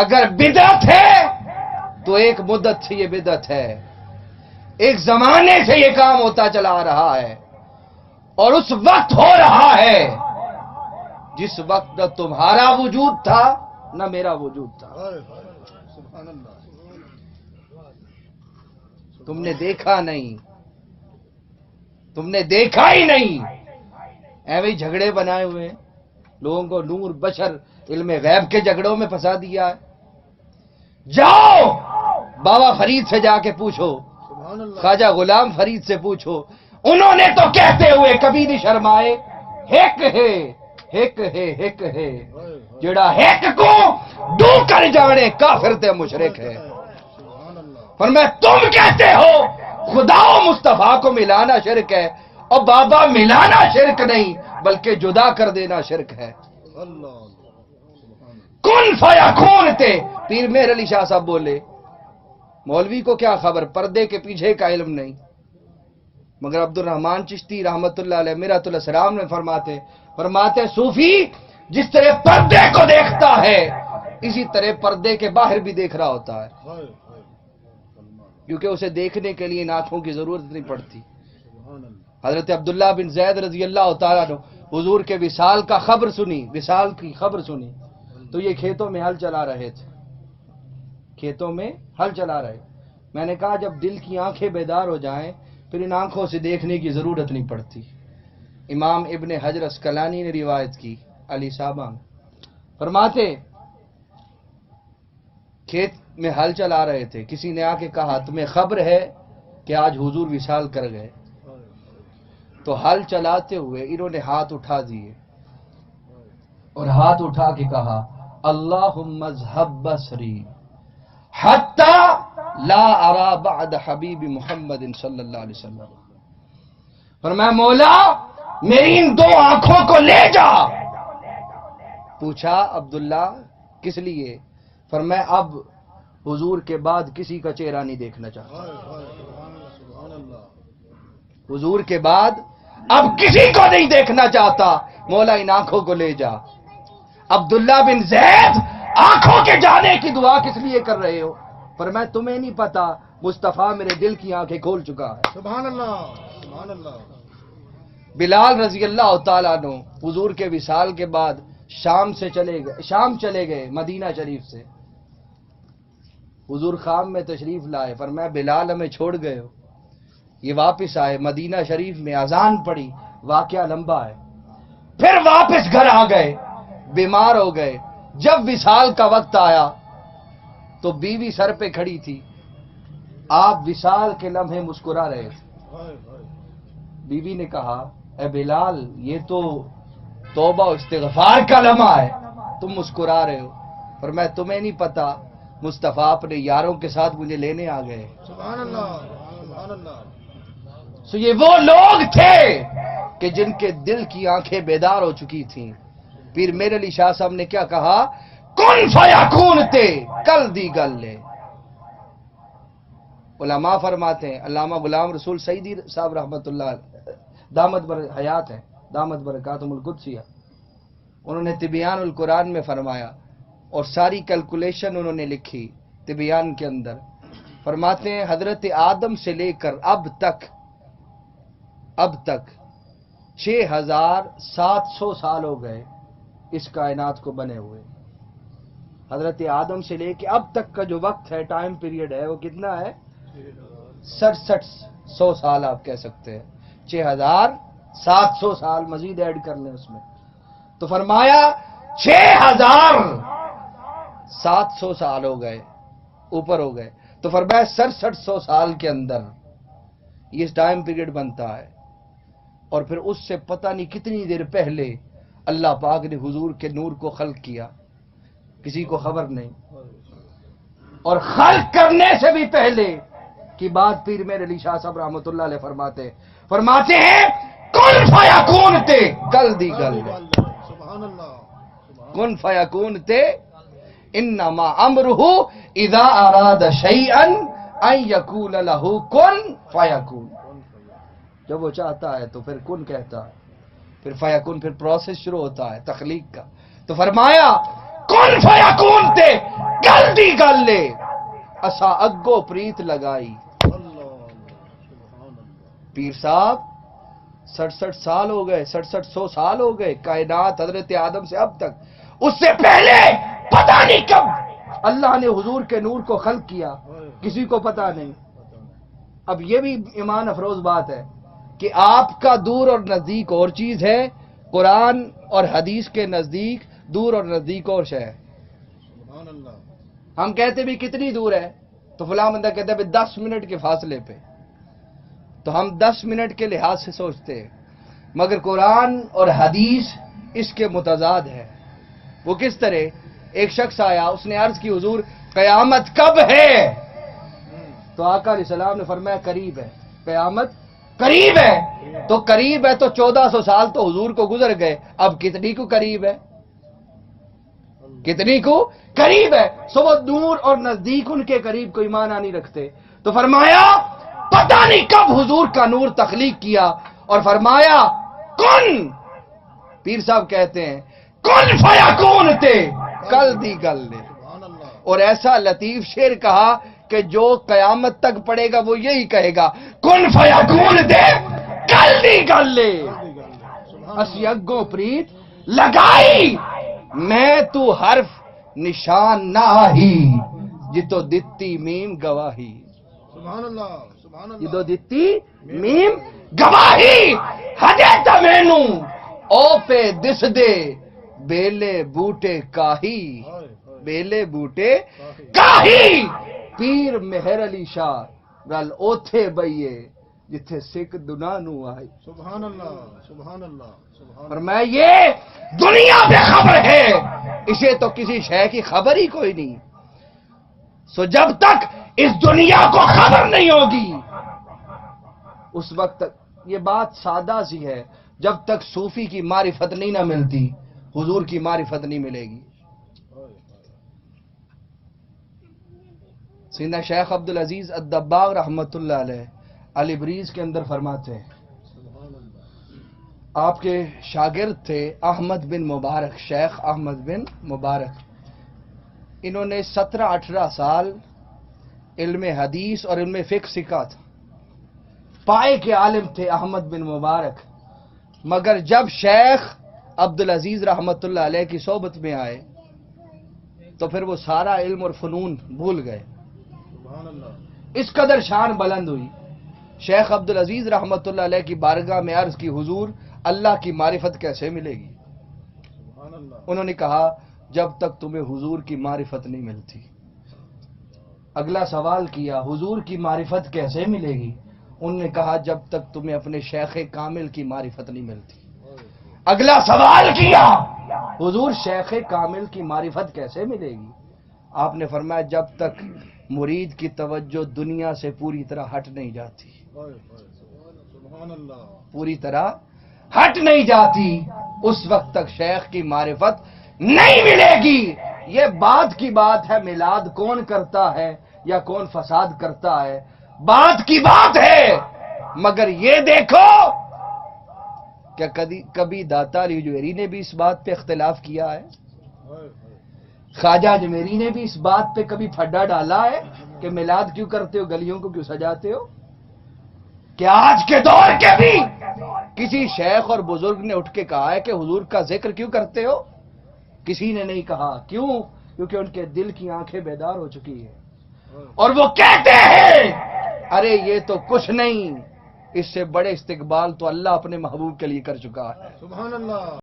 اگر بدعت ہے تو ایک مدت سے یہ بدعت ہے، ایک زمانے سے یہ کام ہوتا چلا آ رہا ہے، اور اس وقت ہو رہا ہے جس وقت نہ تمہارا وجود تھا نہ میرا وجود تھا۔ تم نے دیکھا نہیں، تم نے دیکھا ہی نہیں، ایویں جھگڑے بنائے ہوئے ہیں، لوگوں کو نور بشر علم غیب کے جھگڑوں میں پھنسا دیا ہے۔ جاؤ بابا فرید سے جا کے پوچھو، خواجہ غلام فرید سے پوچھو، انہوں نے تو کہتے ہوئے کبھی نہیں شرمائے، ہک ہے ہک ہے ہک ہے، جڑا ہک کو ڈو کر جانے کافر تے مشرک ہے۔ فرمایا تم کہتے ہو خدا و مصطفیٰ کو ملانا شرک ہے، اور بابا ملانا شرک نہیں بلکہ جدا کر دینا شرک ہے۔ کن فیکون تے پیر مہر علی شاہ صاحب بولے، مولوی کو کیا خبر، پردے کے پیچھے کا علم نہیں، مگر عبد الرحمن چشتی رحمت اللہ علیہ میرۃ الاسرار میں فرماتے صوفی جس طرح پردے کو دیکھتا ہے اسی طرح پردے کے باہر بھی دیکھ رہا ہوتا ہے، کیونکہ اسے دیکھنے کے لیے ان آنکھوں کی ضرورت نہیں پڑتی۔ حضرت عبداللہ بن زید رضی اللہ تعالیٰ عنہ حضور کے وصال کی خبر سنی تو یہ کھیتوں میں ہل چلا رہے تھے، کھیتوں میں ہل چلا رہے۔ میں نے کہا جب دل کی آنکھیں بیدار ہو جائیں پھر ان آنکھوں سے دیکھنے کی ضرورت نہیں پڑتی۔ امام ابن حجر اسقلانی نے روایت کی، علی صاحبہ فرماتے کھیت میں ہل چلا رہے تھے، کسی نے آ کے کہا تمہیں خبر ہے کہ آج حضور وصال کر گئے؟ تو ہل چلاتے ہوئے انہوں نے ہاتھ اٹھا دیے اور ہاتھ اٹھا کے کہا اللہم اذھب بصری حتی لا ارا بعد حبیب محمد صلی اللہ علیہ وسلم۔ فرمایا مولا میری ان دو آنکھوں کو لے جا۔ پوچھا عبداللہ کس لیے؟ فرمایا اب حضور کے بعد کسی کا چہرہ نہیں دیکھنا چاہتا، حضور کے بعد اب کسی کو نہیں دیکھنا چاہتا، مولا ان آنکھوں کو لے جا۔ عبداللہ بن زید آنکھوں کے جانے کی دعا کس لیے کر رہے ہو؟ فرمایا تمہیں نہیں پتا مصطفیٰ میرے دل کی آنکھیں کھول چکا ہے۔ سبحان اللہ سبحان اللہ۔ بلال رضی اللہ تعالیٰ عنہ حضور کے وصال کے بعد شام چلے گئے مدینہ شریف سے، حضور خام میں تشریف لائے، فرمایا بلال ہمیں چھوڑ گئے ہو؟ یہ واپس آئے، مدینہ شریف میں اذان پڑی، واقعہ لمبا ہے، پھر واپس گھر آ گئے، بیمار ہو گئے۔ جب وصال کا وقت آیا تو بیوی سر پہ کھڑی تھی، آپ وصال کے لمحے مسکرا رہے تھے۔ بیوی نے کہا اے بلال یہ تو توبہ و استغفار کا لمحہ ہے، تم مسکرا رہے ہو۔ فرمایا تمہیں نہیں پتا مصطفیٰ اپنے یاروں کے ساتھ مجھے لینے آ گئے۔ سبحان اللہ سبحان اللہ۔ سو یہ وہ لوگ تھے کہ جن کے دل کی آنکھیں بیدار ہو چکی تھیں۔ پیر مہر علی شاہ صاحب نے کیا کہا؟ کن فیکون تے کل دی گل لے۔ علماء فرماتے ہیں، علامہ غلام رسول سعیدی صاحب رحمت اللہ دامت بر حیات ہے، دامت برکاتہم القدسیہ، انہوں نے تبیان القرآن میں فرمایا اور ساری کیلکولیشن انہوں نے لکھی تبیان کے اندر۔ فرماتے ہیں حضرت آدم سے لے کر اب تک 6700 سال ہو گئے اس کائنات کو بنے ہوئے۔ حضرت آدم سے لے کے اب تک کا جو وقت ہے، ٹائم پیریڈ ہے، وہ کتنا ہے؟ 6700 سال آپ کہہ سکتے ہیں، 6700 سال مزید ایڈ کر لیں اس میں، تو فرمایا 6700 سال ہو گئے، اوپر ہو گئے، تو فرمایا 6700 سال کے اندر یہ ٹائم پیریڈ بنتا ہے، اور پھر اس سے پتہ نہیں کتنی دیر پہلے اللہ پاک نے حضور کے نور کو خلق کیا، کسی کو خبر نہیں، اور خلق کرنے سے بھی پہلے کی بات پیر مہر علی شاہ صاحب رحمۃ اللہ علیہ فرماتے ہیں کن فیکون تے گل دی گل سبحان اللہ کن فیکون تے انما امرہ اذا اراد شیئا ان یقول لہ کن فیکون۔ جب وہ چاہتا ہے تو پھر کن کہتا ہے، پھر فیکون، پھر پروسیس شروع ہوتا ہے تخلیق کا۔ تو فرمایا کن فیکون تے گل دی گل لے اسا اگو پریت لگائی. اللہ سبحان اللہ. پیر صاحب 67 سال ہو گئے، 6700 سال ہو گئے کائنات حضرت آدم سے اب تک. اس سے پہلے پتہ نہیں کب اللہ نے حضور کے نور کو خلق کیا، کسی کو پتہ نہیں. اب یہ بھی ایمان افروز بات ہے کہ آپ کا دور اور نزدیک اور چیز ہے، قرآن اور حدیث کے نزدیک دور اور نزدیک اور شے ہے. سبحان اللہ. ہم کہتے بھی کتنی دور ہے تو فلاں بندہ کہتا ہے بھی 10 منٹ کے فاصلے پہ، تو ہم 10 منٹ کے لحاظ سے سوچتے ہیں، مگر قرآن اور حدیث اس کے متضاد ہے. وہ کس طرح؟ ایک شخص آیا، اس نے عرض کی حضور قیامت کب ہے؟ تو آقا علیہ السلام نے فرمایا قریب ہے. قیامت قریب ہے، تو قریب ہے تو 1400 سال تو حضور کو گزر گئے، اب کتنی کو قریب ہے؟ کتنی کو قریب ہے؟ سو وہ دور اور نزدیک ان کے قریب کوئی معنی نہیں رکھتے. تو فرمایا پتہ نہیں کب حضور کا نور تخلیق کیا اور فرمایا کن. پیر صاحب کہتے ہیں کن فیکون تے کل دی گل نے. سبحان اللہ. اور ایسا لطیف شعر کہا کہ جو قیامت تک پڑے گا وہ یہی کہے گا کن فیکون تے کل دی گل نے. اسی اگوں پریت لگائی میں تو حرف نشان نہ ہی جتو دتی میم گواہی. سبحان اللہ. سبحان اللہ. جدو دتی میم گواہی ہجے تا مینوں او پہ دس دے بیلے بوٹے کاہی. بیلے بوٹے کاہی پیر مہر علی شاہ گل اوتھے بئیے جتھے سکھ دنا نو آئی. سبحان اللہ. سبحان اللہ. سبحان پر میں یہ دنیا بے خبر ہے، اسے تو کسی شے کی خبر ہی کوئی نہیں. سو جب تک اس دنیا کو خبر نہیں ہوگی اس وقت تک یہ بات سادہ سی ہے، جب تک صوفی کی معرفت نہیں نہ ملتی حضور کی معرفت نہیں ملے گی. سیدنا شیخ عبدالعزیز الدباغ رحمۃ اللہ علیہ علی بریز کے اندر فرماتے ہیں، آپ کے شاگرد تھے احمد بن مبارک، شیخ احمد بن مبارک. انہوں نے 17-18 سال علم حدیث اور علم فقہ سیکھا تھا. پائے کے عالم تھے احمد بن مبارک، مگر جب شیخ عبدالعزیز رحمۃ اللہ علیہ کی صحبت میں آئے تو پھر وہ سارا علم اور فنون بھول گئے. سبحان اللہ. اس قدر شان بلند ہوئی. شیخ عبدالعزیز رحمۃ اللہ علیہ کی بارگاہ میں عرض کی حضور اللہ کی معرفت کیسے ملے گی؟ سبحان اللہ. انہوں نے کہا جب تک تمہیں حضور کی معرفت نہیں ملتی. اگلا سوال کیا حضور کی معرفت کیسے ملے گی؟ انہوں نے کہا جب تک تمہیں اپنے شیخ کامل کی معرفت نہیں ملتی. اگلا سوال کیا حضور شیخ کامل کی معرفت کیسے ملے گی؟ آپ نے فرمایا جب تک مرید کی توجہ دنیا سے پوری طرح ہٹ نہیں جاتی. سبحان اللہ. پوری طرح ہٹ نہیں جاتی اس وقت تک شیخ کی معرفت نہیں ملے گی. یہ بات کی بات ہے میلاد کون کرتا ہے یا کون فساد کرتا ہے، بات کی بات ہے. مگر یہ دیکھو کیا کبھی داتا علی جوہری نے بھی اس بات پہ اختلاف کیا ہے؟ خواجہ اجمیری نے بھی اس بات پہ کبھی پھڈا ڈالا ہے کہ میلاد کیوں کرتے ہو، گلیوں کو کیوں سجاتے ہو؟ کیا آج کے دور کے بھی کسی شیخ اور بزرگ نے اٹھ کے کہا ہے کہ حضور کا ذکر کیوں کرتے ہو؟ کسی نے نہیں کہا. کیوں؟ کیونکہ ان کے دل کی آنکھیں بیدار ہو چکی ہیں اور وہ کہتے ہیں ارے یہ تو کچھ نہیں، اس سے بڑے استقبال تو اللہ اپنے محبوب کے لیے کر چکا ہے. سبحان اللہ.